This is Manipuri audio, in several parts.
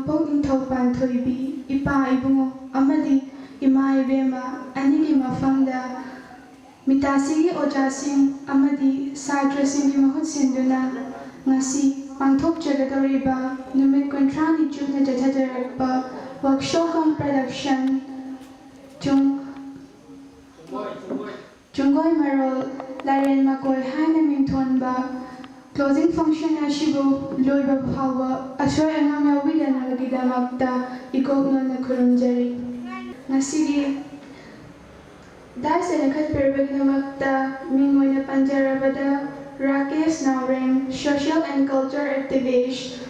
ꯅꯣꯡꯄꯣꯛ ꯅꯤꯡꯊꯧ ꯄꯥꯟꯊꯣꯏꯕꯤ ꯏꯄꯥ ꯏꯕꯨꯡꯉꯣ ꯑꯃꯗꯤ ꯏꯃꯥ ꯏꯕꯦꯝꯃ ꯑꯅꯤꯒꯤ ꯃꯐꯝꯗ ꯃꯤꯇꯥꯁꯤꯒꯤ ꯑꯣꯖꯥꯁꯤꯡ ꯑꯃꯗꯤ ꯁꯥꯇ꯭ꯔꯁꯤꯡꯒꯤ ꯃꯍꯨꯠ ꯁꯤꯟꯗꯨꯅ ꯉꯁꯤ ꯄꯥꯡꯊꯣꯛꯆꯒꯗꯧꯔꯤꯕ ꯅꯨꯃꯤꯠ 30ꯅꯤ ꯆꯨꯞꯅ ꯆꯠꯊꯖꯔꯛꯄ workshop cum production Chungoi Marol Lairen Makhoi haina mingthonba closing function asibu loiba phawa asoi angam yawidanagagidamakta ikoknona khurumjari ngasigi daisena khatperbagidamakta mingoina panjarabada Rakesh Naureng social and culture activist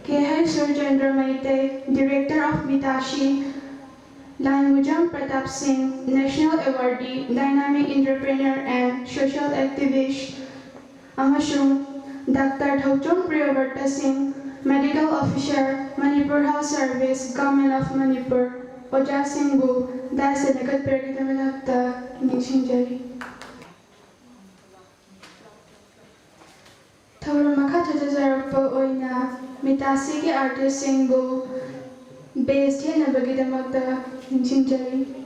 K.H. Surjendra Maite director of Mittaci Lanmujam Pratap Singh, National Awardee, Dynamic Entrepreneur and Social Activist, Amashung, Dr. Thauchon Priyavarta Singh, Medical Officer, Manipur Health Service, Government of Manipur, Oja Singh Bu, Dasanakat Pergitamanakta, Nishinjari. Thauramaka Chatajarapa Oina, Mittaci ki artist Singh Bu, based here Nabagitamakta, Nishinjari.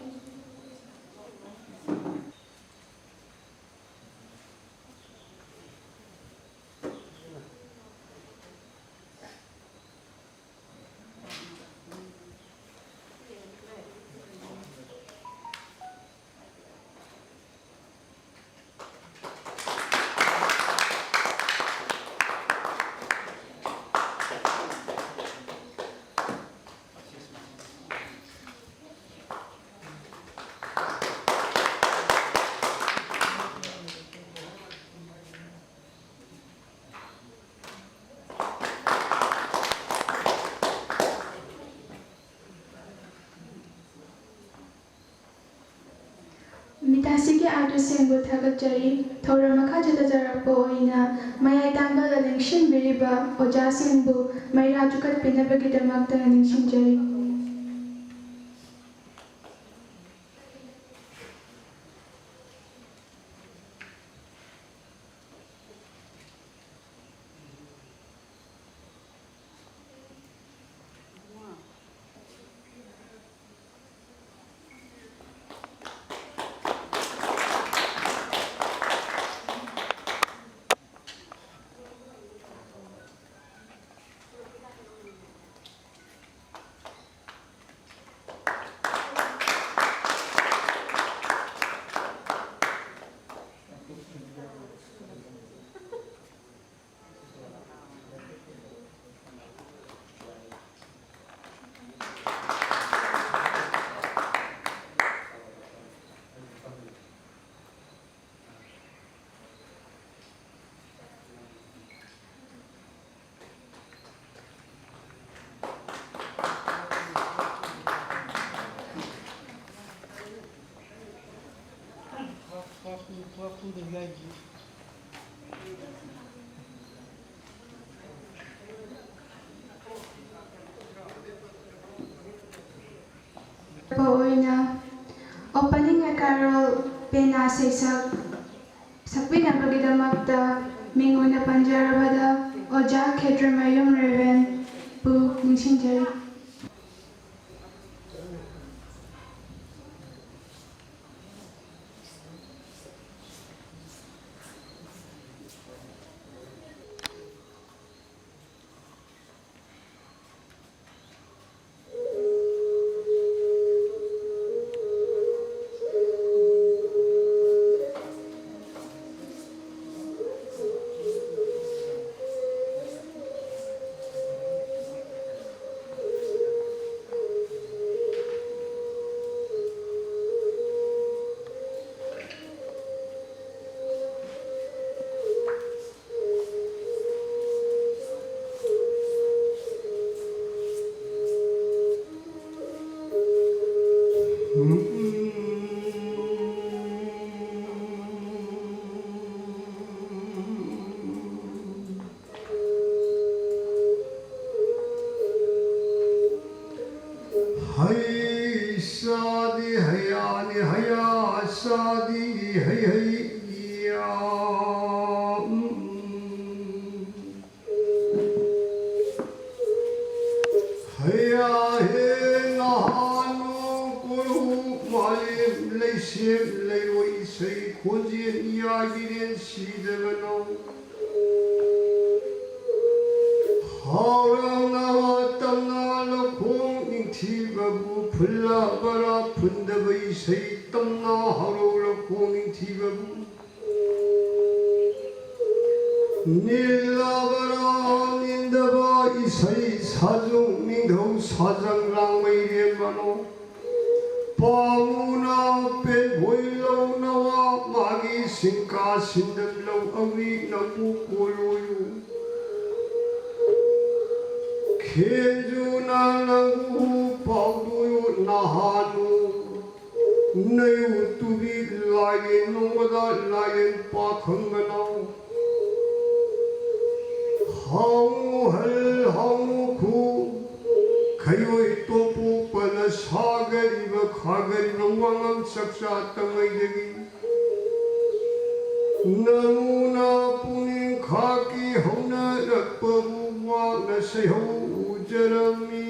Mittaci ki artist singbu thagatjari thauramaka chatajarappa oina mayai tangala lengshinbiriba oja singbu maira chukat pinabagidamakta nishinjari. Opening a carol pena sesak sakpinabagidamakta minguna panjarabada oja Khetramayum Reven bu nishinjari. Hey Sadi Hayani Haya Sadi Hey Hey Ya Hey 이야기는 시대가노 하랑 나와 땀나라 공인티바부 불나바라 분다바이 세이 땀나 하로라 공인티바부 닐라바라 닌다바 이사이 사종 닝도 사장랑마이레마노 पामुना पे भोइलो नवा मागी सिंका सिंदलो अवी नपु कोलोयु खेजु नानगु पाउदुयु नहानु नयु तुबी लायन नोदा लायन पाखंगनाउ हाउ हल हाउ खु खयोई तोपु पन सागरी व खागरी नवांगम सक्सा तंगैदगी नमुना पुनि खाकी हौना रक्पबु वान सैहौ उजरमी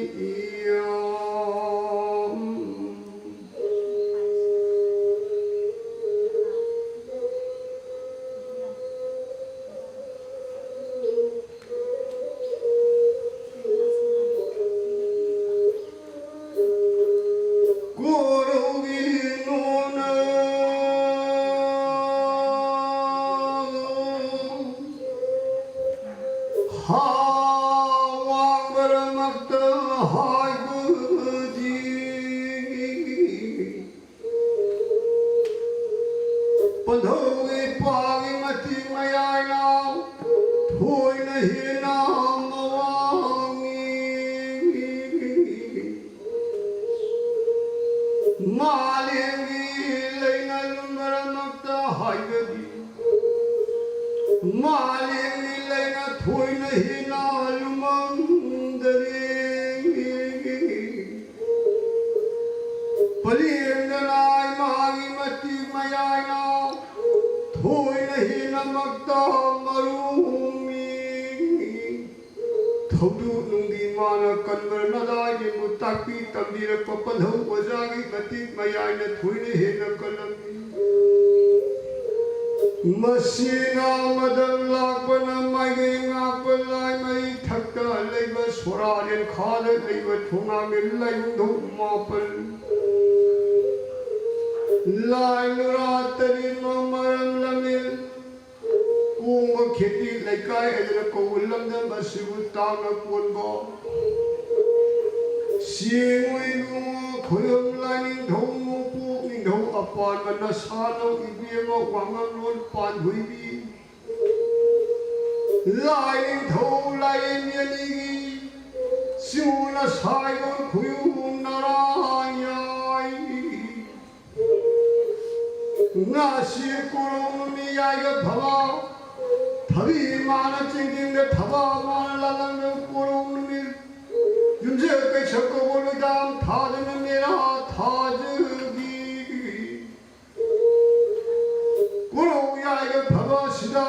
मसीना मदन लापन माइगे ngaपलाय मै थक्ता लैब सोरालेन खाद लैब थोंगा मिल लैदो मापल लाय नुरातरी ममरम लमिल कुंग खेती लैकाय अदर कोलम द बसिबु तांग कोनबो सिंगुइगु खोयम लाइनिं धोमु पुनिं धौ अपान मन सानो इबियम वांगम लोन पान हुइबी लाइनिं धौ लाइन यनिगी सिउना सायो खुयु नारायण नासी कुरुम मियाय भवा थवी मान चिंगिंग थवा मान ललंग कुरुम मिर युजे के छको बोलो जाम थाजन मेरा थाजगी कुरु याय भवा सिदा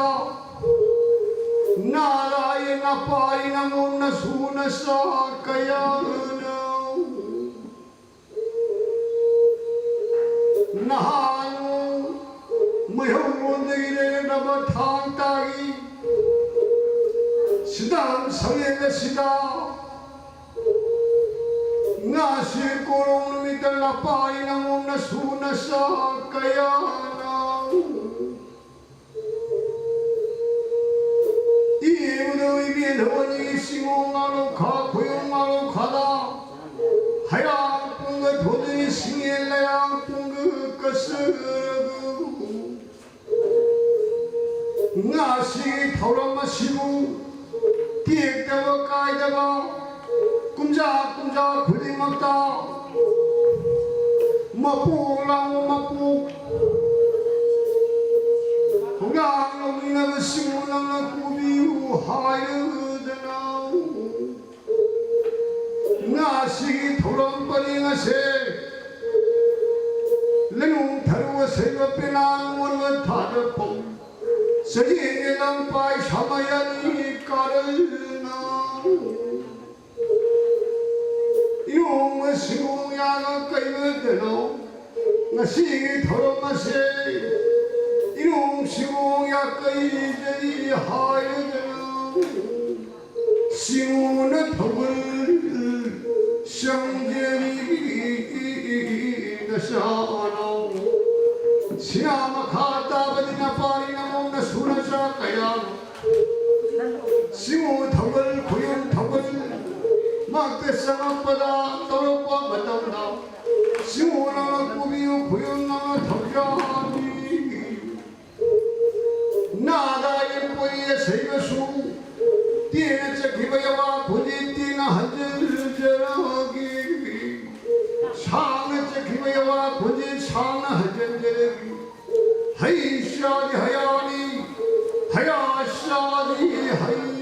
नारायण पाई नमो न सुन सा कयान नहानु मयोंदगिरे नब थांग-तागी सिदाम संगे सिदा नासी कोरोन मितल पाई नमो न सुन सा कयाना इवदो इबेधवनी सिंगोंगालो खा खुयोंगालो खादा हाया पुंग धोदनी सिंगे लया पुंग कसरगु नासी थौरम सिबु तिएक्तब कायदब कुंजा कुंजा खुदिमक्ता मपु लांग मपु हुगांग लोमिनब सिमुनंग कुबिउ हायदना नासी थौरम परिंगसे लेनु थरुव सेव पेनांग मोनव थादपौ सजिनेलं पाय समयनि करना इनुंग सिंगुंग याग कैबदनो ngasi thoromase 이놈 시공야 끄이저리 하여드는 시공은 덕을 성전이 나사노 시아마 카타바디나 파리나 몸나 수나사 까야 시공 덕을 고용 덕을 막대상악보다 떨어봐 마땅다 시공나 꾸비요 고용나 덕자니 나다의 보이의 세계수 띠에는 짝기바야와 보디 띠나 한전저러기 상은 짝기바야와 보디 상은 한전저러기 하이샤디 하야니 하야샤디 하이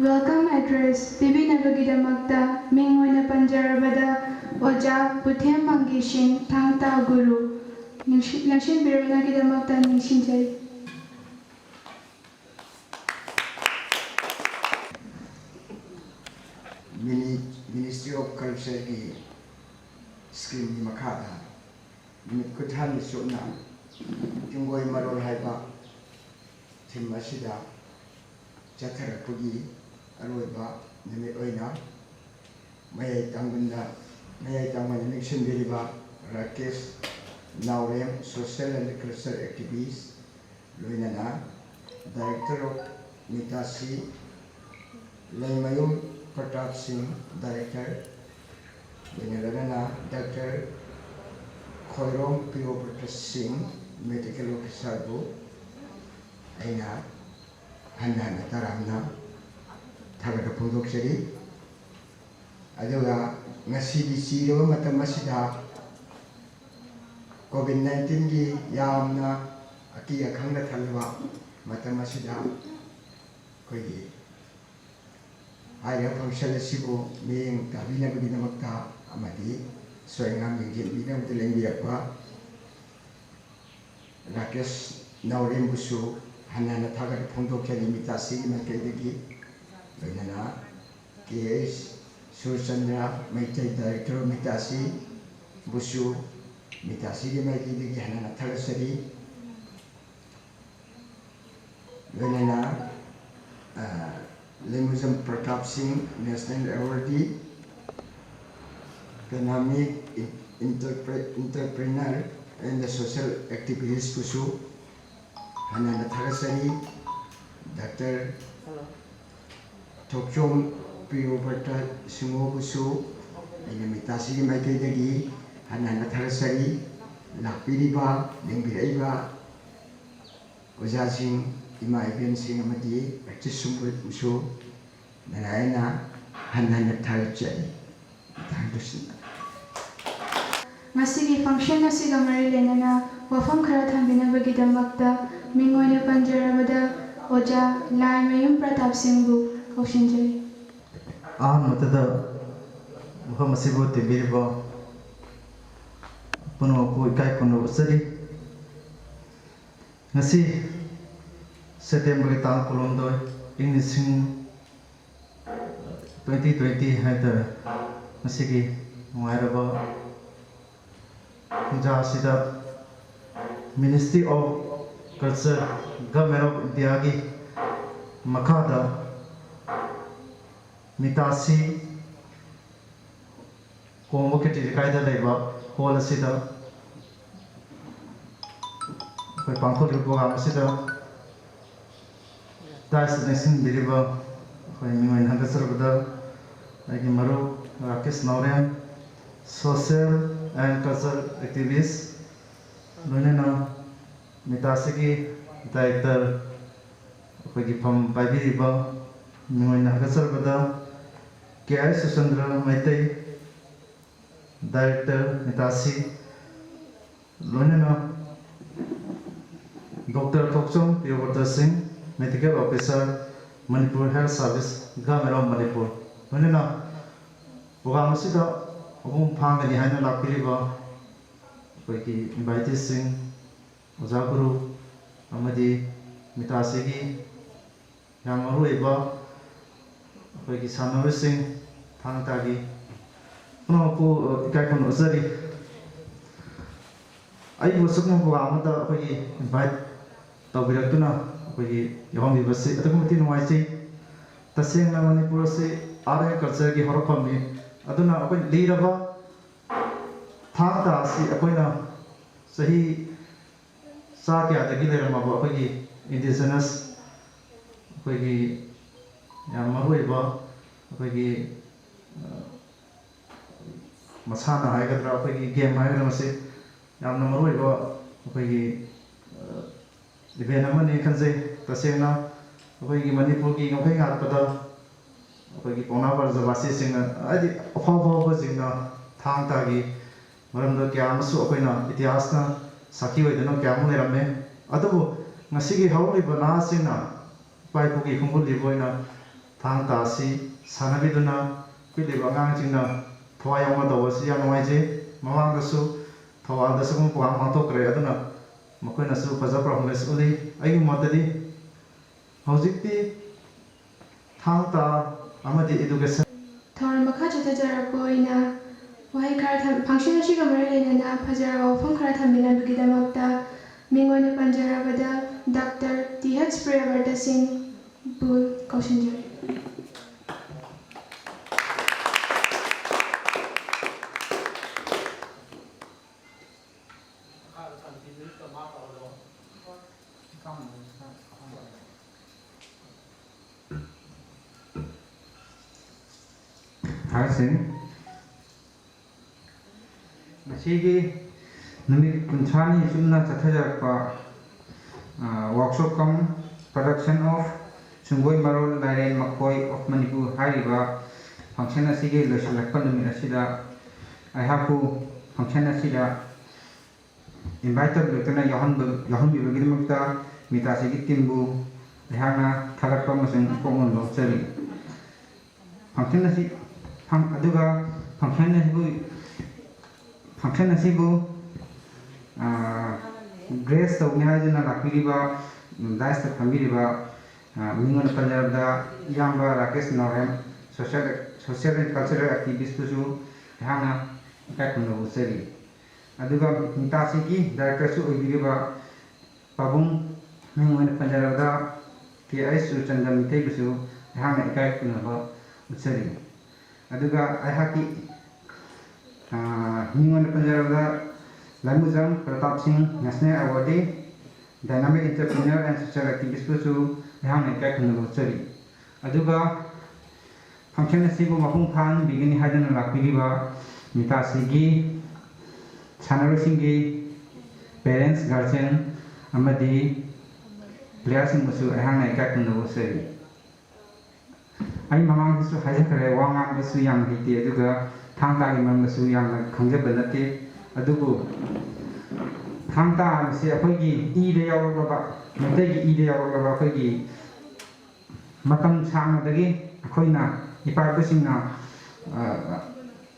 Welcome address Bibinabagidamakta Mingoina Panjarabada Oja Puthem Mangishin THANG-TA Guru Langshin Biranagidamakta Ningshinjai. Ministry of Culture ki scheme ni Makhoi minute kuthan ni suna Chungoi Marol haiba thim asida chatharakpugi aroiba nimi oina mayai tangman election biriba Rakesh Lairen social and cultural activist loinana director of Mittaci Lairen Pratap Singh, Director, Venerana Dr. Khoirom Pratap Singh, Medical Officer, Aina, Hana Taramna, Tagada Pundokshari, Adoga, Nasidi Siro Matamasida, COVID-19 gi Yamna, Akia Kanga Talwa, Matamasida, Kogi. Haya function asibo ming kabina binamakta amadi soinga mingjin binam telengbiakwa Rakesh Lairen busu hanana thagar phongdok chali Mittaci makedegi loinana KS Surchandra Maitai Director Mittaci busu Mittaci makedegi hanana thagasari loinana Lairen Pratap Singh, National Awardee, Economic Entrepreneur and the Social Activist Pusu, Hanana Thagasari, Dr. Tokchom Priyoberta Sumo Pusu, and Mittaci Maikadagi, Hanana Thagasari, Lakpiriba, Lingbiraiba, Ojasing, Ima Ibn Singh Amadi, Practice Sumbut Musu, Narayana, Hanana Tharachari. Ngasigi function asiga marilenana wafam khara thambinabagidamakta Mingoina Panjarabada Oja Lairen Pratap Singh bu kaushinjai. Matada wafam asibu tibirba puno ko ikai kono usari ngasi September tang kolomdoi English 2020 haida masigi muaraba Jahasida Ministry of Culture Government of India gi Makhada Mittaci convocated kaida leba hall asida koi pangkol program asida Destination Biriba, Mingoin Hangasarabada, like Marol, Rakesh Lairen, social and cultural activists, Lunena, Mittaci, Director, Pagipam Biriba, Mingoin Hangasarabada, K.I. Susandra Maitai, Director, Mittaci, Lunena, Dr. Tokchom Pratap Singh, Medical Officer, Manipur Health Service, Government of Manipur. Manina, Bogamasida, Pangani Hana Lapiriba, Invited Singh, oja guru amadi Mittaci gi yang maruiba akhoi gi sanawasing THANG-TA gi punapu ikai kun ozari ai bu sukma bu amada akhoi gi invite tawbiratuna akhoi gi yawmi basi atagumti nuwaisi tasengna Manipur se are culture gi horapami aduna akhoi leiraba THANG-TA si akhoi sahi sa kya dagi leramaba akhoi gi indigenous akhoi gi yang maruiba akhoi gi masana haigadra akhoi gi game haigadra mase yamna maruiba akhoi gi event amani khanjai tasengna akhoi gi Manipur gi ngokhai ngatpada akhoi gi pona barjabasi singna adi afawa jingna THANG-TA gi maramda kya amasu akhoi itihasna saki oidana kya mu leramme adubu ngasigi hauliba nahasina paipugi khungulliboina THANG-TA si sanabiduna piliba angangsingna thawai yauma tawasi yam nuwaije mamangdasu thawaldasu kum puang mangtokre aduna makoinasu faja performance uli aigi modadi hojikti THANG-TA amadi education Thawra makha chatajarappoina wahai khara function asiga mari lenana phajara wafam khara thaminabagidamagta mingoina panjarabada Dr. TH Priyavarta Singh bu kaushinjari. Masigi numit kunchani sumna chathajarpa workshop come production of Chungoi Marol Lairen Makhoi of Manipur hariba function asigi loisalakpa numit asida aihaku function asida invited lutana yahan bibagidamukta Mittaci gi timbu aihana thalakpa masung pomon losari function asi aduga function asibu grace tawni haiduna lakiriba daista famiriba mingon panjarabda yamba Rakesh Norem social and cultural activist pusu hana kakunu usari aduga Mittaci gi director su oibiriba pabung mingon panjarabda TS Chandra Mitai pusu hana kakunu usari aduga aihaki mingon panjarabda Lamuzam Pratap Singh National Awardee Dynamic Entrepreneur and Social Activist pusu yahang ekak kunu chari aduga function asibu mapung phan bigini haidana lakpiriba Mittaci gi sanarosing gi parents guardian amadi players musu yahang ekak kunu chari ai mamang su hajakare wanga musu yang hiti aduga THANG-TA gi mam musu yang khangjaba nate adugu THANG-TA si akhoi ida yauraba matai ida yauraba akhoi matam sangdagi akhoina iparkusingna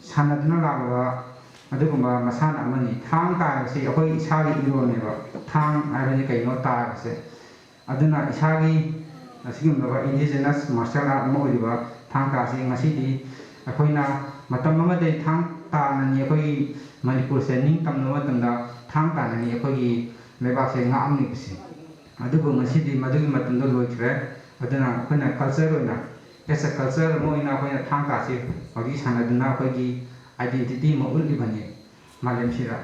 sanaduna lagaba adugumba masana amani THANG-TA si akhoi isagi ironeba thang aibani kaino ta se aduna isagi asigumba indigenous martial art mo oiba THANG-TA si ngasidi akhoina matam amade THANG-TA nani akhoi Manipur se ning tamno matanda THANG-TA nani akhoi leba se ngamni bisi adugo ngasidi madugi matando loichre aduna akhona culture oina as a culture mo ina akhona THANG-TA si agi sanaduna akhoi identity mo ulli bani malem sira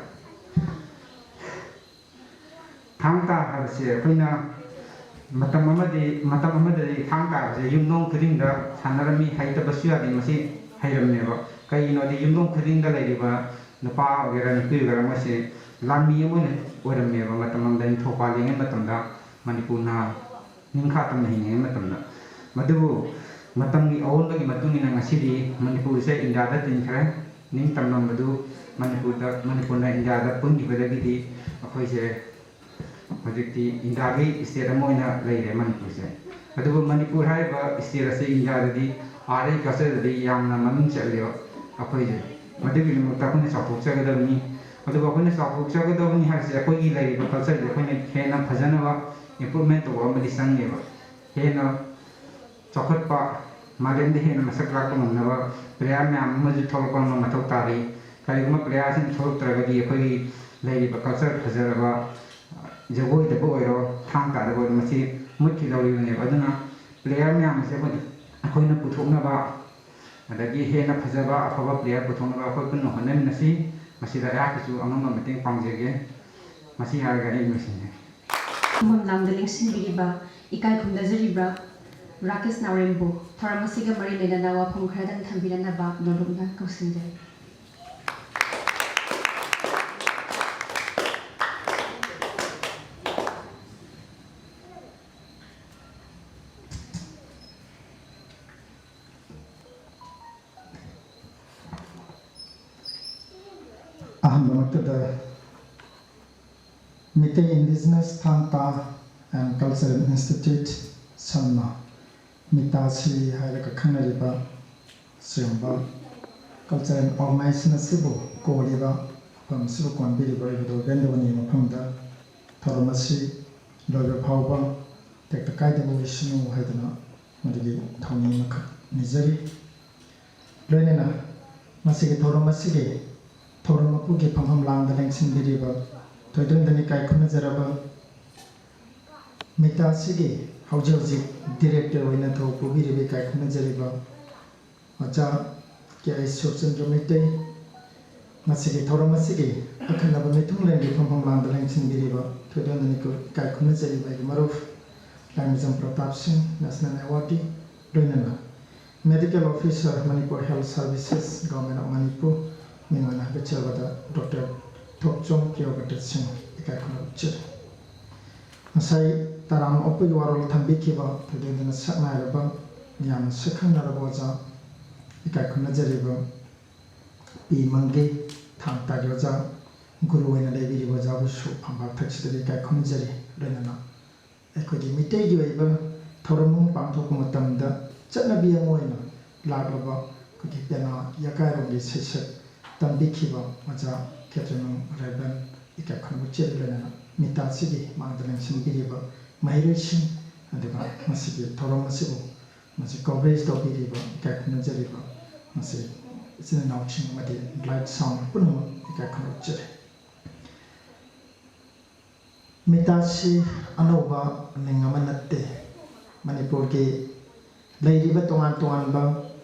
THANG-TA habse akhona matam amade THANG-TA se yumnong khudingda sanarami haita basya di masi hairamneba kaino di yumnong khudingda laiba napa ogera nupi ogera mase lami amone oramneba matamam dan thopa lengen matamda Manipur na ningkha tam nahi matamda madubu matamgi awongi matungina ngasidi Manipur se India da tinkhre ning tamnam madu Manipur na India da pungi bedagidi akhoi se hojikti India gi state amoina leire Manipur se adubu Manipur haiba state se India da di are kase da di yamna maming chalyo akhoi je madugi mukta kun sapok chagadabni ꯑꯗꯨꯒ ꯑꯩꯈꯣꯏꯅ ꯆꯥꯎꯊꯣꯛꯆꯒꯗꯕꯅꯤ ꯍꯥꯏꯕꯁꯦ ꯑꯩꯈꯣꯏꯒꯤ ꯂꯩꯔꯤꯕ ꯀꯜꯆꯔꯁꯦ ꯑꯩꯈꯣꯏꯅ ꯍꯦꯟꯅ ꯐꯖꯅꯕ ꯏꯝꯄ꯭ꯔꯨꯚꯃꯦꯟ ꯇꯧꯕ ꯑꯃꯗꯤ ꯆꯪꯉꯦꯕ ꯍꯦꯟꯅ ꯆꯥꯎꯈꯠꯄ मालेंदे हेन मसक लाक मंगनवा प्लेयर मैम मजु थोलक मा मथौ तारी करिगुमा प्लेयर सिन थोलक अखोई लेरिबा कल्चर फजरबा जगोई दबो ओइरो थांग ता दबो मसी मुथि लौरिबने अदुना प्लेयर मैम से अखोइना पुथोकनबा अदगी हेन फजबा अफबा प्लेयर पुथोकनबा अखोइ पुन होनमिनसी मसीदा याकिसु अमंग मतेंग पांगजेगे मसी हारगा ए मसीने हम नामदलिंग सिनबिरिबा इकाई खुंदजरिबा राकेश नावरेंबो थोरमसिगा मरी लेना वाफम खरदन थंबिरनबा नोरुना कौसिंजे Ahmad Mitai Indigenous THANG-TA and Cultural Institute Sanma Mittaci hairaka khanariba siyamba cultural organization asibu koliba pamsibu konbiriba ido gendawani maphamda tharamasi loiba phawba tekta kaidaba wisnu haidana madigi thawni makha nizari loinena masigi tharamasi thoramapugi phamham langda lengsin biriba thoidundani kai khunazaraba Mittaci Hauji director wina tho pubiribe kai khunajariba acha ke Shobchandra Mitai masigi thoramasigi akhanaba mithunglengi phomphom langdalang sinbiriba thoidandani ko kai khunajariba gi maruf Lamjam Pratap Singh National Awardee Loinana Medical Officer Manipur Health Services Government of Manipur Mingana Bachelor Dr. Thopchong Kyogatat Singh kai khunajir Masai Taram Opu Warol Tambikiba, Pudin Saknaraba, Yam Sakanaraboza, Ikakunajariba, P. Mangi, Tang-Ta Yoza, Guru and Levi Waza, Shu Pamba Taxi, Ikakunjari, Renana. Equity Mitay Yueva, Toramu Pantokumatamda, Chanabia Moina, Lagaba, Kukipena, Yakaro, Sisha, Tambikiba, Maza, Katrinu, Reban, Ikakunjari, Renana. Mittaci Magdalene Sinbiriba, Mahirishi, and the Masiki Toramasibu, Masi coverage of Biriba, Kakunajariba, Masi, it's an option, Madi, light sound, Puno, Kakunajari. Mittaci Anova, Ningamanate, Manipurgi, Lady Batuan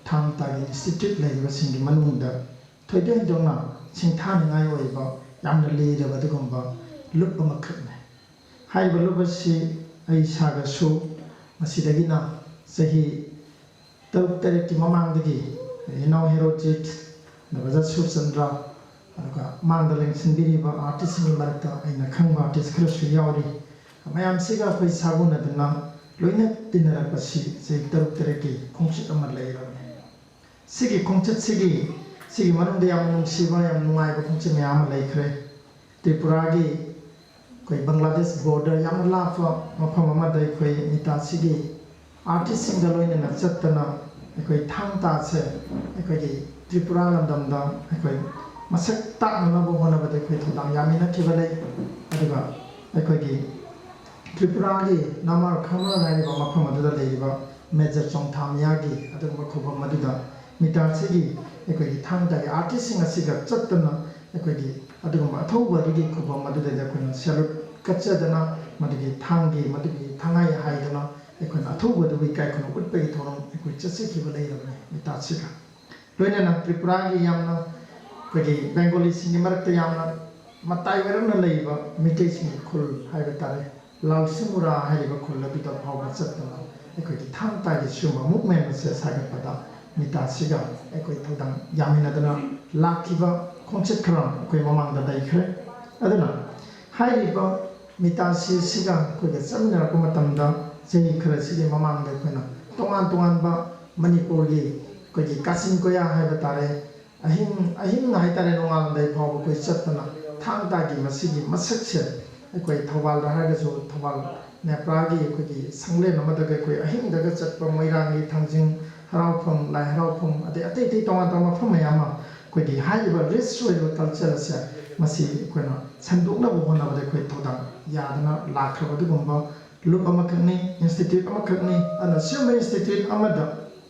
Tang-TA Institute, Lady Singi Manunda, Today Dona, Sintani Iowa, Yamna Leader Batugumba. Look on the curtain. High Balubasi, I saga so, Masidagina, Sahi, Tautariki Mamandagi, you know, Herojit, the Vazat Sandra, Mandaling Sindiriba, artisanal matter, and a Kanga artist Krish Yauri. I am Siga for Sabuna the Nam, Luinet dinner at Basi, say Tautariki, Kongshik Amalay. Sigi Kongchat Sigi, Sigi Manunde Amun Shiva and Nuai Kongchim Amalay, Tripuragi. कोई बांग्लादेश बॉर्डर याम लाफा मफम अमदई कोई मिताची की आर्टिस्ट सिंगल लोइने नचतना कोई थांग-ता से कोई त्रिपुरा लमदमदा कोई मसक ताकनबो होनबदे कोई थोदाम यामिना थिबले अदुगा कोई त्रिपुरा की नामर खमर नाइबा मफम अदुदा लेइबा मेजर चोंगथामयागी अदुगा खोबम मदुदा मिताची की कोई थांग-ता की आर्टिस्ट सिंग असिगा चतना कोई अदुगुम अथौबदुगी खुबम मदुदा कोई सेल्यूट कच्चदना मदुगी थांगी मदुगी थांगाई हाइदना कोई अथौबदुगी काय कोन उटपगी थोरम कोई चसिखिबा लेरबने मिताचिगा लोइना त्रिपुरा की यामना कोई बेंगोली सिंगी मरक्ते यामना मताई वरना लेइबा मिटे सिंगी खुल हाइबा तारे लाउसिमुरा हाइबा खुल लबिदा फावबा चतना कोई थांग-ता की सुमा मूवमेंट से सागपदा मिताचिगा कोई थोदां यामिनादना लाखिबा Concept Kram, Kui Mamanga Daikre, Adana. Highliba Mittaci Siga, Kui Seminar Kumatamda, Zay Krasi Mamanga Kuna, Tongan Ba, Manipuri, Kui Kasin Koya Habatare, Ahim Haitare Nongan de Power Kui Satana, Tang-TA Masigi, Masakse, Kui Tawal Hagazo, Tawal, Nepragi, Kui Sangle Namadaga, Kui Ahim Dagat from Moirani, Tanjing, Haraupum, Lai Haraupum, the Ateti Tongan from Mayama. कोई हाई व रिच सोइल कल्चर से ꯃꯁꯤ ꯑꯩꯈꯣꯏꯅ ꯁꯟꯗꯣꯛꯅꯕ ꯍꯣꯠꯅꯕꯗ ꯑꯩꯈꯣꯏ ꯊꯧꯗꯥꯡ ꯌꯥꯗꯅ ꯂꯥꯛꯈ꯭ꯔꯕ ꯑꯗꯨꯒꯨꯝꯕ ꯂꯨꯞ ꯑꯃꯈꯛꯅꯤ ꯏꯟꯁꯇꯤꯇ꯭ꯌꯨꯠ ꯑꯃꯈꯛꯅꯤ ꯑꯗꯨꯅ ꯁꯤꯒꯨꯝꯕ ꯏꯟꯁꯇꯤꯇ꯭ꯌꯨꯠ ꯑꯃꯗ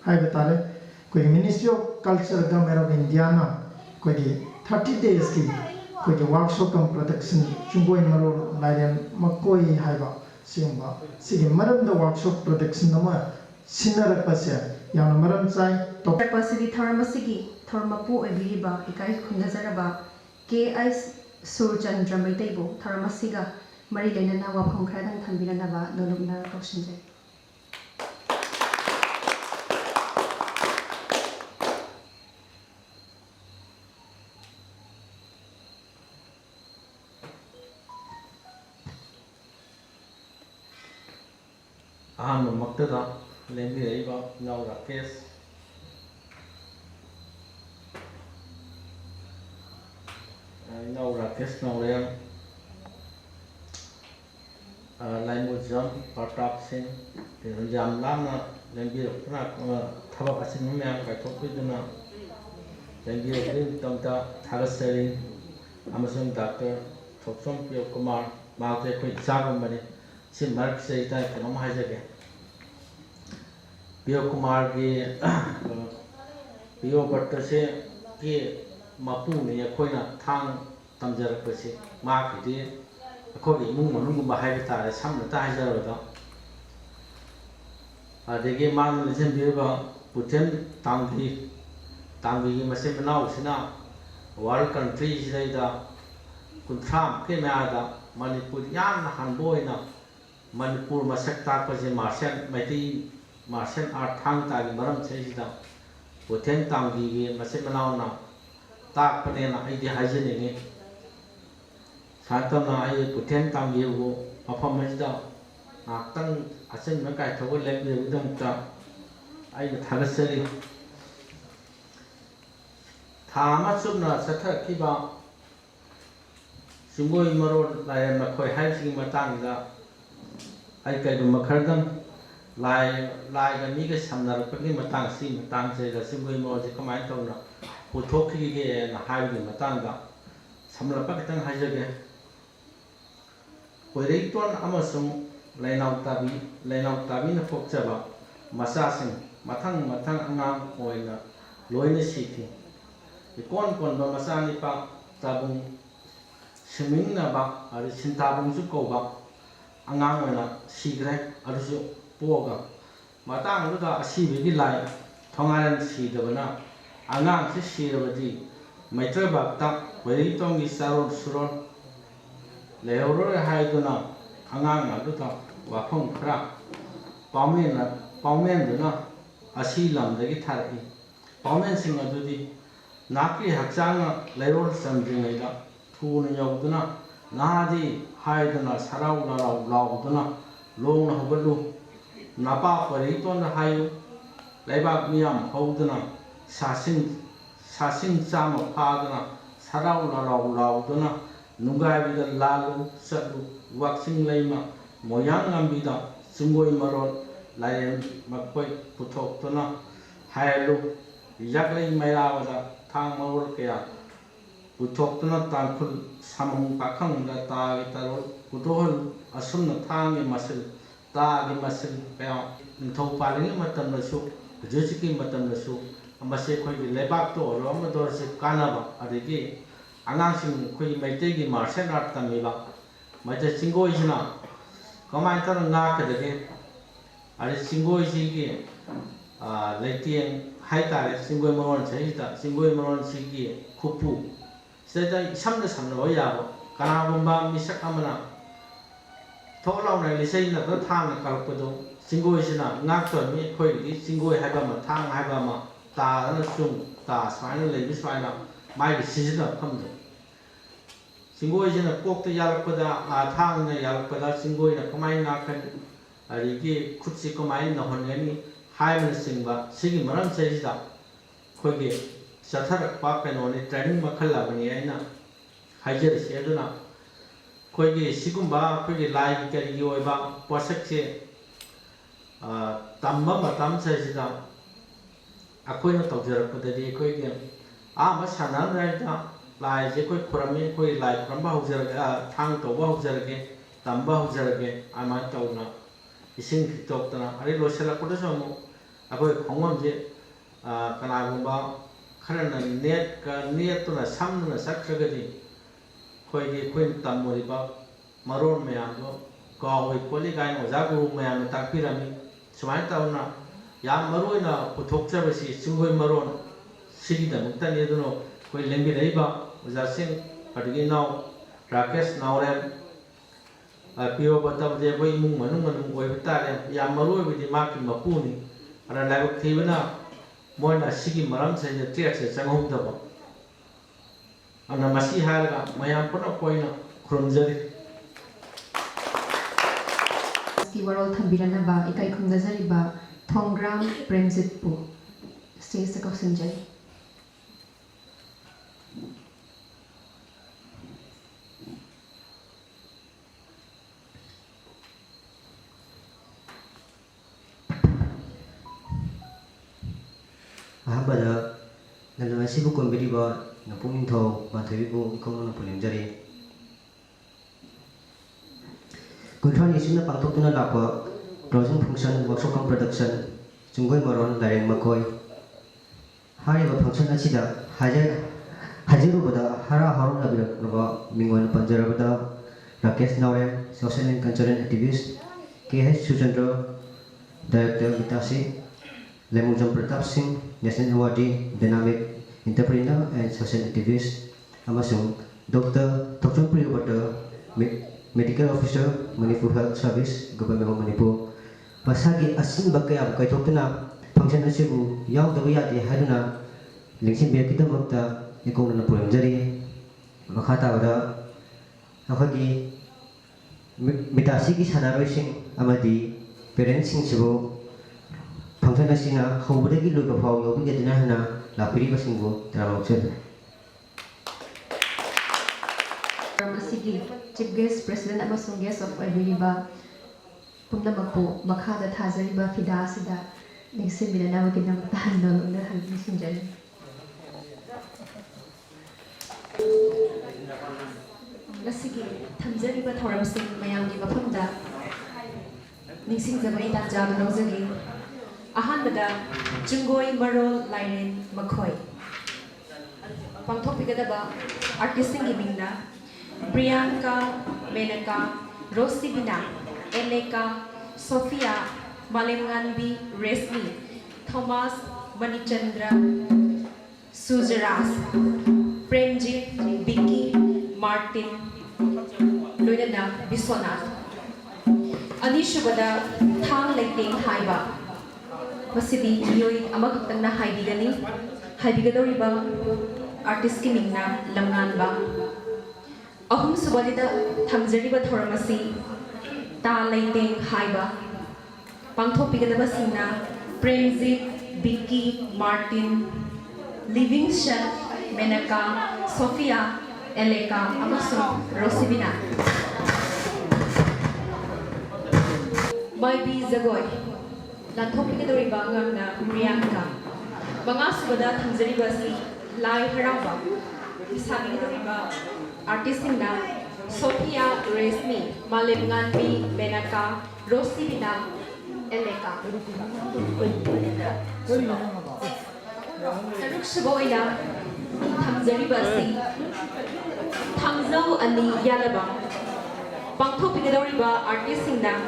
ꯍꯥꯏꯕ ꯇꯥꯔꯦ ꯑꯩꯈꯣꯏꯒꯤ ꯃꯤꯅꯤꯁꯇ꯭ꯔꯤ ꯑꯣꯐ ꯀꯜꯆꯔ ꯒꯚꯔꯟꯃꯦꯟꯠ ꯑꯣꯐ ꯏꯟꯗꯤꯌꯥꯅ ꯑꯩꯈꯣꯏꯒꯤ 30 daysꯀꯤ ꯑꯩꯈꯣꯏꯒꯤ ꯋꯥꯔꯛꯁꯣꯞ ꯀꯝ ꯄ꯭ꯔꯗꯛꯁꯟ ꯆꯨꯡꯒꯣꯏ ꯃꯔꯣꯜ ꯂꯥꯏꯔꯦꯟ ꯃꯈꯣꯏ ꯍꯥꯏꯕ ꯁꯤꯒꯨꯝꯕ ꯁꯤꯒꯤ ꯃꯔꯝꯗ ꯋꯥꯔꯛꯁꯣꯞ ꯄ꯭ꯔꯗꯛꯁꯟ ꯑꯃ ꯁꯤꯟꯅꯔꯛꯄꯁꯦ ꯌꯥꯝꯅ ꯃꯔꯝ ꯆꯥꯏ ꯇꯣꯛꯄꯁꯤꯒꯤ ꯊꯧꯔꯝ ꯑꯁꯤꯒꯤ ꯊꯧꯔꯝ ꯃꯄꯨ ꯑꯣꯏꯕꯤꯔꯤꯕ ꯏꯀꯥꯏ ꯈꯨꯝꯅꯖꯔꯕ ꯀꯦ.ꯑꯥꯏ. ꯁꯨꯔꯆꯟꯗ꯭ꯔ ꯃꯩꯇꯩꯕꯨ ꯊꯧꯔꯝ ꯑꯁꯤꯒ ꯃꯔꯤ ꯂꯩꯅꯅ ꯋꯥꯐꯝ ꯈꯔꯗꯪ ꯊꯝꯕꯤꯔꯅꯕ ꯅꯣꯂꯨꯛꯅ ꯀꯧꯁꯤꯟꯖꯔꯤ. ꯑꯍꯥꯟꯕꯃꯛꯇꯗ ꯂꯦꯡꯕꯤꯔꯛꯏꯕ ꯏꯅꯥꯎ ꯔꯥꯀꯦꯁ ꯅꯥꯎꯔꯦꯝ ꯂꯥꯏꯃꯨꯖꯝ ꯄ꯭ꯔꯇꯥꯞ ꯁꯤꯡ ꯌꯥꯝ ꯂꯥꯞꯅ ꯂꯦꯡꯕꯤꯔꯛꯇꯨꯅ ꯊꯕꯛ ꯑꯁꯤꯟꯕ ꯃꯌꯥꯝ ꯀꯥꯏꯊꯣꯛꯄꯤꯗꯨꯅ ꯂꯦꯡꯕꯤꯔꯛꯄꯒꯤꯗꯃꯛꯇ ꯊꯥꯒꯠꯆꯔꯤ. ꯑꯃꯁꯨꯡ ꯗꯥꯛꯇꯔ ꯊꯣꯛꯆꯣꯝ ꯄꯤꯌꯣ ꯀꯨꯃꯥꯔ ꯃꯍꯥꯛꯁꯦ ꯑꯩꯈꯣꯏ ꯏꯆꯥꯒꯨꯝꯕꯅꯤ. ꯁꯤ ꯃꯔꯛꯁꯤꯗ ꯀꯩꯅꯣꯝ ꯍꯥꯏꯖꯒꯦ. ꯄꯤꯌꯣ ꯀꯨꯃꯥꯔꯒꯤ ꯄꯤꯌꯣ ꯕꯠꯇꯁꯦ ꯒꯤ ꯃꯄꯨꯅꯤ ꯑꯩꯈꯣꯏꯅ ꯊꯥꯡ ꯇꯝꯖꯔꯛꯄꯁꯤ. ꯃꯍꯥꯛꯀꯤꯗꯤ ꯑꯩꯈꯣꯏꯒꯤ ꯏꯃꯨꯡ ꯃꯅꯨꯡꯒꯨꯝꯕ ꯍꯥꯏꯕ ꯇꯥꯔꯦ ꯁꯝꯅꯇ ꯍꯥꯏꯖꯔꯕꯗ. ꯑꯗꯒꯤ ꯃꯥꯅ ꯂꯤꯡꯁꯤꯟꯕꯤꯔꯤꯕ ꯄꯨꯊꯦꯟ ꯇꯥꯡꯕꯤꯒꯤ ꯃꯆꯤꯟ ꯃꯅꯥꯎꯁꯤꯅ ꯋꯥꯔꯜ ꯀꯟꯇ꯭ꯔꯤꯁꯤꯗꯩꯗ 30-ꯃꯨꯛꯀꯤ ꯃꯌꯥꯗ ꯃꯅꯤꯄꯨꯔ ꯌꯥꯝꯅ ꯍꯥꯟꯕ ꯑꯣꯏꯅ ꯃꯅꯤꯄꯨꯔ ꯃꯁꯛ ꯇꯥꯛꯄꯁꯦ ꯃꯩꯇꯩ ꯃꯥꯔꯁꯦꯜ ꯑꯥꯔꯠ ꯊꯥꯡ-ꯇꯥꯒꯤ ꯃꯔꯝꯁꯤꯗꯩꯁꯤꯗ ꯄꯨꯊꯦꯟ ꯇꯥꯡꯕꯤꯒꯤ ꯃꯆꯤꯟ ꯃꯅꯥꯎꯅ ꯇꯥꯛꯄꯅꯦꯅ ꯑꯩꯗꯤ ꯍꯥꯏꯖꯅꯤꯡꯉꯤ. ꯁꯨꯃꯥꯏꯅ ꯇꯧꯅ ꯑꯩ ꯄꯨꯊꯦꯟ ꯇꯥꯡꯕꯤꯕꯨ ꯃꯐꯝ ꯑꯁꯤꯗ ꯉꯥꯏꯍꯥꯛꯇꯪ ꯑꯆꯤꯟꯕ ꯀꯥꯏꯊꯣꯛꯑ ꯂꯦꯡꯕꯤꯕꯒꯤꯗꯃꯛꯇ ꯑꯩꯅ ꯊꯥꯒꯠꯆꯔꯤ. ꯊꯥ ꯑꯃ ꯆꯨꯞꯅ ꯆꯠꯊꯔꯛꯈꯤꯕ ꯆꯨꯡꯒꯣꯏ ꯃꯔꯣꯜ ꯂꯥꯏꯔꯦꯟ ꯃꯈꯣꯏ ꯍꯥꯏꯕꯁꯤꯒꯤ ꯃꯇꯥꯡꯗ ꯑꯩ ꯀꯩꯒꯨꯝꯕ ꯈꯔꯗꯪ ꯂꯥꯏꯒ ꯃꯤꯒ ꯁꯝꯅꯔꯛꯄꯒꯤ ꯃꯇꯥꯡꯁꯤꯗ ꯆꯨꯡꯒꯣꯏ ꯃꯔꯣꯜꯁꯤ ꯀꯃꯥꯏꯅ ꯇꯧꯅ ꯄꯨꯊꯣꯛꯈꯤꯒꯦꯅ ꯍꯥꯏꯕꯒꯤ ꯃꯇꯥꯡꯗ ꯁꯝꯂꯞꯄ ꯈꯤꯇꯪ ꯍꯥꯏꯖꯒꯦ. ꯄꯣꯏꯔꯩꯇꯣꯟ ꯑꯃꯁꯨꯡ ꯂꯩꯅꯥꯎꯇꯥꯕꯤꯅ ꯄꯣꯛꯆꯕ ꯃꯆꯥꯁꯤꯡ ꯃꯊꯪ ꯑꯉꯥꯡ ꯑꯣꯏꯅ ꯂꯣꯏꯅ ꯁꯤꯈꯤ. ꯏꯀꯣꯟ ꯀꯣꯟꯕ ꯃꯆꯥꯅꯤꯄꯥ ꯇꯥꯕꯨꯡ ꯁꯤꯡꯃꯤꯡꯅꯕ ꯑꯗꯩ ꯁꯤꯟꯇꯥꯕꯨꯡꯁꯨ ꯀꯧꯕ ꯑꯉꯥꯡ ꯑꯣꯏꯅ ꯁꯤꯈ꯭ꯔꯦ. ꯑꯗꯨꯁꯨ ꯄꯣꯛꯑꯒ ꯃꯇꯥꯡꯗꯨꯗ ꯑꯁꯤꯕꯒꯤ ꯂꯥꯏ ꯊꯣꯡꯉꯥꯏꯔꯟ ꯁꯤꯗꯕꯅ ꯑꯉꯥꯡꯁꯤ ꯁꯤꯔꯕꯗꯤ ꯃꯩꯇ꯭ꯔꯕꯥꯛꯇ ꯄꯣꯏꯔꯩꯇꯣꯟꯒꯤ ꯆꯥꯔꯣꯟ ꯁꯨꯔꯣꯟ ꯂꯩꯍꯧꯔꯣꯏ ꯍꯥꯏꯗꯨꯅ ꯑꯉꯥꯡ ꯑꯗꯨꯗ ꯋꯥꯐꯝ ꯈꯔ ꯄꯥꯎꯃꯦꯟꯗꯨꯅ ꯑꯁꯤ ꯂꯝꯗꯒꯤ ꯊꯥꯔꯛꯏ. ꯄꯥꯎꯃꯦꯟꯁꯤꯡ ꯑꯗꯨꯗꯤ ꯅꯍꯥꯛꯀꯤ ꯍꯛꯆꯥꯡꯅ ꯂꯩꯔꯣꯜ ꯆꯟꯗ꯭ꯔꯤꯉꯩꯗ ꯊꯨꯅ ꯌꯧꯗꯨꯅ ꯅꯍꯥꯗꯤ ꯍꯥꯏꯗꯨꯅ ꯁꯔꯥꯎ ꯂꯔꯥꯎ ꯂꯥꯎꯗꯨꯅ ꯂꯣꯡꯅ ꯍꯧꯒꯠꯂꯨ. ꯅꯄꯥ ꯄꯣꯏꯔꯩꯇꯣꯟꯗ ꯍꯥꯏꯌꯨ ꯂꯩꯕꯥꯛ ꯃꯤꯌꯥꯝ ꯍꯧꯗꯨꯅ ꯁꯥꯁꯤꯡ ꯆꯥꯝꯃ ꯐꯥꯗꯨꯅ ꯁꯔꯥꯎ ꯂꯔꯥꯎ ꯂꯥꯎꯗꯨꯅ ꯅꯨꯡꯒꯥꯏꯕꯤꯗ ꯂꯥꯜꯂꯨ ꯆꯠꯂꯨ. ꯋꯥꯛꯆꯤꯡ ꯂꯩꯃ ꯃꯣꯌꯥꯡ ꯉꯝꯕꯤꯗ ꯆꯨꯡꯒꯣꯏ ꯃꯔꯣꯜ ꯂꯥꯏꯔꯦꯟ ꯃꯈꯣꯏ ꯄꯨꯊꯣꯛꯇꯨꯅ ꯍꯥꯏꯍꯜꯂꯨ. ꯌꯥꯛꯂꯩ ꯃꯩꯔꯥꯕꯗ ꯊꯥꯡ ꯃꯔꯣꯜ ꯀꯌꯥ ꯄꯨꯊꯣꯛꯇꯨꯅ ꯇꯥꯡꯈꯨꯜ ꯁꯥꯃꯨꯡ ꯄꯥꯈꯪꯗ ꯇꯥꯒꯤ ꯇꯔꯣꯜ ꯄꯨꯊꯣꯛꯍꯜꯂꯨ. ꯑꯁꯨꯝꯅ ꯊꯥꯡꯒꯤ ꯃꯁꯤꯜ ꯇꯥꯒꯤ ꯃꯁꯤꯜ ꯀꯌꯥ ꯅꯤꯡꯊꯧ ꯄꯥꯜꯂꯤꯉꯩ ꯃꯇꯝꯗꯁꯨ ꯍꯧꯖꯤꯛꯀꯤ ꯃꯇꯝꯗꯁꯨ ꯃꯁꯤ ꯑꯩꯈꯣꯏꯒꯤ ꯂꯩꯕꯥꯛꯇ ꯑꯣꯏꯔꯣ ꯑꯃꯗ ꯑꯣꯏꯔꯁꯨ ꯀꯥꯟꯅꯕ. ꯑꯗꯒꯤ ꯑꯉꯥꯡꯁꯤꯡ ꯑꯩꯈꯣꯏꯒꯤ ꯃꯩꯇꯩꯒꯤ ꯃꯥꯔꯁꯦꯜ ꯑꯥꯔꯠ ꯇꯝꯃꯤꯕ ꯃꯩꯇꯩ ꯆꯤꯡꯒꯣꯏꯁꯤꯅ ꯀꯃꯥꯏꯅ ꯇꯧꯅ ꯉꯥꯛꯀꯗꯒꯦ. ꯑꯗꯩ ꯆꯤꯡꯒꯣꯏꯁꯤꯒꯤ ꯂꯩꯇꯦꯡ ꯍꯥꯏꯇꯥꯔꯦ. ꯆꯤꯡꯒꯣꯏ ꯃꯔꯣꯟꯁꯤꯗꯩꯁꯤꯗ ꯆꯤꯡꯒꯣꯏ ꯃꯔꯣꯟꯁꯤꯒꯤ ꯈꯨꯄꯨ ꯁꯤꯗꯩꯗ ꯏꯁꯝꯗ ꯁꯝꯅꯕ ꯌꯥꯕ ꯀꯅꯥꯒꯨꯝꯕ ꯃꯤꯁꯛ ꯑꯃꯅ ꯊꯣꯛ ꯂꯥꯎꯅ ꯂꯤꯆꯩ ꯅꯠꯇ꯭ꯔꯒ ꯊꯥꯡꯅ ꯀꯜꯂꯛꯄꯗꯨ ꯆꯤꯡꯒꯣꯏꯁꯤꯅ ꯉꯥꯛꯇꯧꯔꯝꯃꯤ. ꯑꯩꯈꯣꯏꯒꯤꯗꯤ ꯆꯤꯡꯒꯣꯏ ꯍꯥꯏꯕ ꯑꯃ ꯊꯥꯡ ꯍꯥꯏꯕ ꯑꯃ ꯇꯥꯗꯅ ꯆꯨꯡ ꯇꯥ ꯁꯨꯃꯥꯏꯅ ꯂꯩꯕ ꯁꯨꯃꯥꯏꯅ ꯃꯥꯒꯤ ꯁꯤꯖꯤꯟꯅꯐꯝꯗꯣ ꯆꯤꯡꯒꯣꯏꯁꯤꯅ ꯀꯣꯛꯇ ꯌꯥꯜꯂꯛꯄꯗ ꯊꯥꯡꯅ ꯌꯥꯜꯂꯛꯄꯗ ꯆꯤꯡꯒꯣꯏꯅ ꯀꯃꯥꯏꯅ ꯉꯥꯛꯀꯅꯤ ꯑꯗꯒꯤ ꯈꯨꯠꯁꯤ ꯀꯃꯥꯏꯅ ꯅꯧꯍꯟꯒꯅꯤ ꯍꯥꯏꯕꯅꯆꯤꯡꯕ ꯁꯤꯒꯤ ꯃꯔꯝꯁꯤꯗꯩꯁꯤꯗ ꯑꯩꯈꯣꯏꯒꯤ ꯆꯠꯊꯔꯛꯄ ꯀꯩꯅꯣꯅꯤ ꯇ꯭ꯔꯦꯅꯤꯡ ꯃꯈꯜ ꯑꯃꯅꯤ ꯑꯩꯅ ꯍꯥꯏꯖꯔꯤꯁꯤ. ꯑꯗꯨꯅ ꯑꯩꯈꯣꯏꯒꯤ ꯁꯤꯒꯨꯝꯕ ꯑꯩꯈꯣꯏꯒꯤ ꯂꯥꯏꯒꯤ ꯀꯔꯤꯒꯤ ꯑꯣꯏꯕ ꯄꯣꯠꯁꯛꯁꯦ ꯇꯝꯕ ꯃꯇꯝꯁꯤꯗꯩꯁꯤꯗ ꯑꯩꯈꯣꯏꯅ ꯇꯧꯖꯔꯛꯄꯗꯗꯤ ꯑꯩꯈꯣꯏꯒꯤ ꯑꯍꯥꯟꯕ ꯁꯥꯟꯅꯔꯝꯗꯥꯏꯗ lai je koi khurami koi lai khuramba haujar thang to ba haujar ge tamba haujar ge ama to na ising tok na ari lo sela ko so mo akoi khongom je kana gumba khana net ka net to na sam na sakra ge di koi ge koi tamori ba marol me ando ko hoi poli gai no za gu me am tak pirami sumai ta na ya maroi na puthok cha basi chungoi marol sigi da mukta ni do koi lembi rei ba za sing padgi now rakesh nauren pio batam je koi mung manung manung koi betare ya maroi bi di mak ma pu ni ara la ko thibna moina sigi maram se je triak se changom da ba ana masi har ga mayam pona koi na khurumjari ski warol thambiranaba ikai khungdazariba thongram premjitpu stage ta kausinjari Ahabada nalawasi bu kombiri ba napungin tho mathabi bu ikong na pulimjari kunthani isuna pangtokuna lakwa closing function workshop production Chungoi Marol Lairen Makhoi hariba function asida hajiru hara harun labiraba mingon panjarabada Rakesh Nauren social and cultural activist KH Sujandra Director Mittaci Lemujam Pratap Singh National Awardee Dynamic Entrepreneur and Social Activist amasung Dr. Thokchon Priyobata Medical Officer Manipur Health Service Government of Manipur masagi asin bakaya bukai tokna function asibu yaw dawi yati haduna lingsin biya kita makta ikong na problem jari makhata wada akhagi Mittaci ki sanaroi sing amadi parents sing sibu function asina hobudagi loiba faw yobi gedina hana lapiri basingbo tramauchel Masigi Chief Guest President amasung Guest of Iberiba pumnamakpo makhada thazariba fida asida ningsinbinanawa ginamta hanno na hansinjari Masigi thamjariba thoramsing mayamgi mafamda ningsingjaba ita jam lawjagi ahanbada Chungoi Marol Lairen Makhoi pangthokpigadaba artisting gimingna Priyanka Menaka Rosibina Eleka Sophia Malemnganbi Resmi Thomas Manichandra Sujaras Premjit Vicky Martin Loidana Biswanath Anishubada Thang-TA Haiba Masidi Miyoi Amakutang na Haibigadoriba Artist Kimingna Lamnganba Ahum subadida thamjariba thoramasi THANG-TA haiba pangthokpigadaba singna Premjit Vicky Martin Livingston Menaka Sophia Eleka amasung Rosibina Maibi Zagoi lanthokpigadoriba ngamna Priyanka mga subada thamjariba si Lai Haramba Sabigadoriba artisting na Sophia Resmi Malemnganbi Menaka Rosibina Eleka Taruk Shaboina Thamjariba si Thamzau Ani Yalaba pangthokpigadoriba artisting na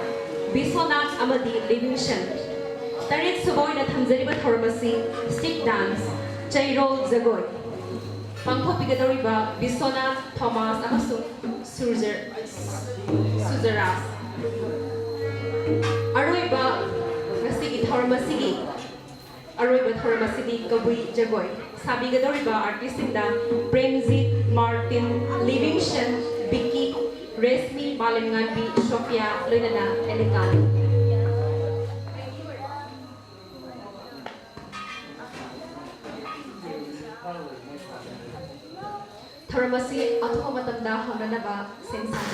Biswanath Amadi Livingston Tarit Shaboina Thamjariba thoramasi stick dance Chairol Zagoi pangthokpigadoriba Biswanath Thomas amasung Sujaras aroiba ngasigi thoramasigi aroiba thoramasigi kabui jagoi sabigadoriba artistinda Premjit Martin Livingston Vicky Resmi Malemnganbi Sophia Loidana Eleka Thoramasi atho matamda hanganaba sensan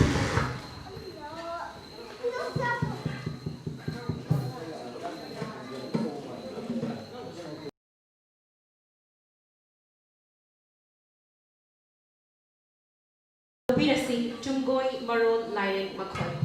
Marol, Lairen, Makhoi.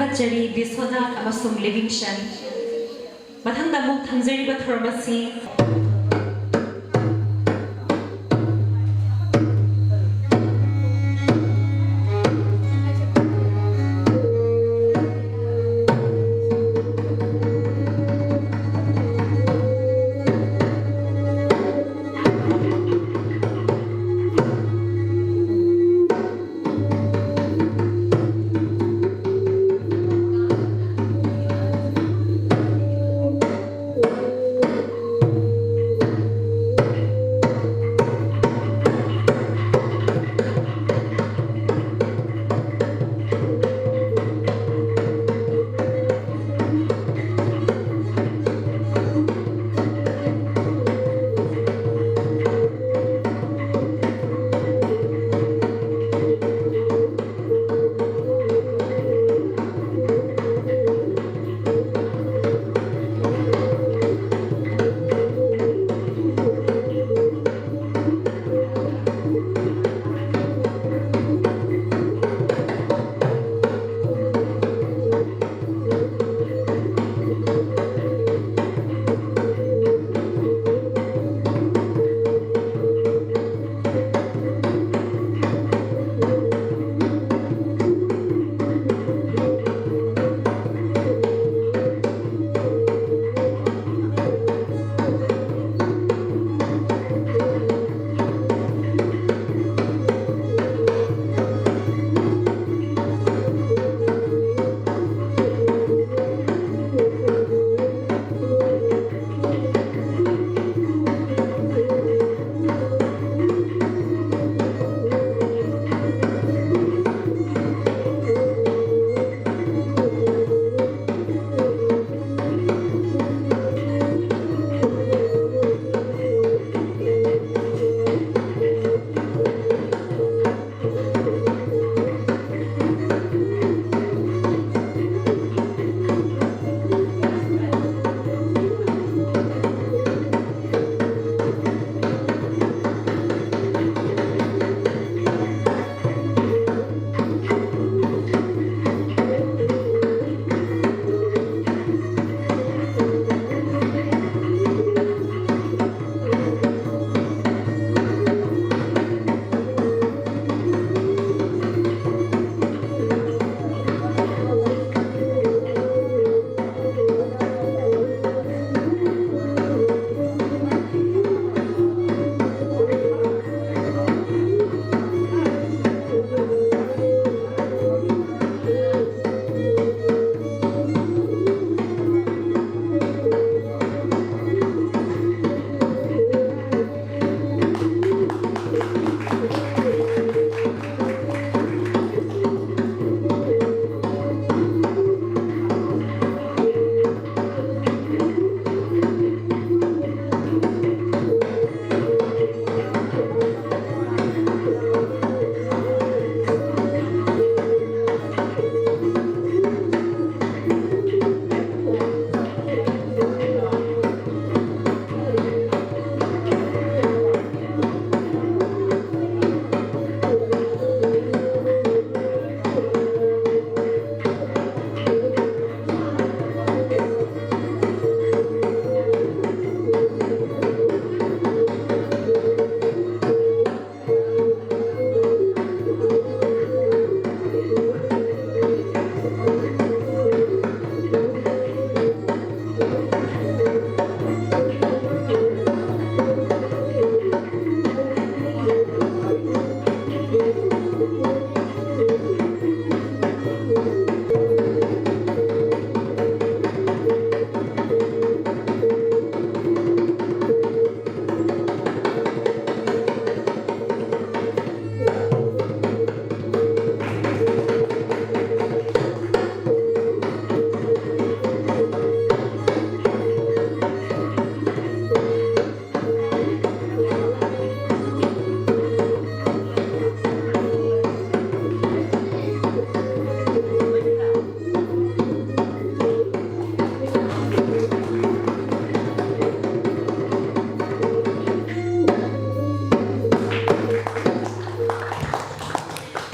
Thakachari Biswanath amasung Livingston Mathangda muk thamjariba thoram asi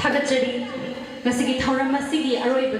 Thakachari, ngasigi thauram asigi aroiba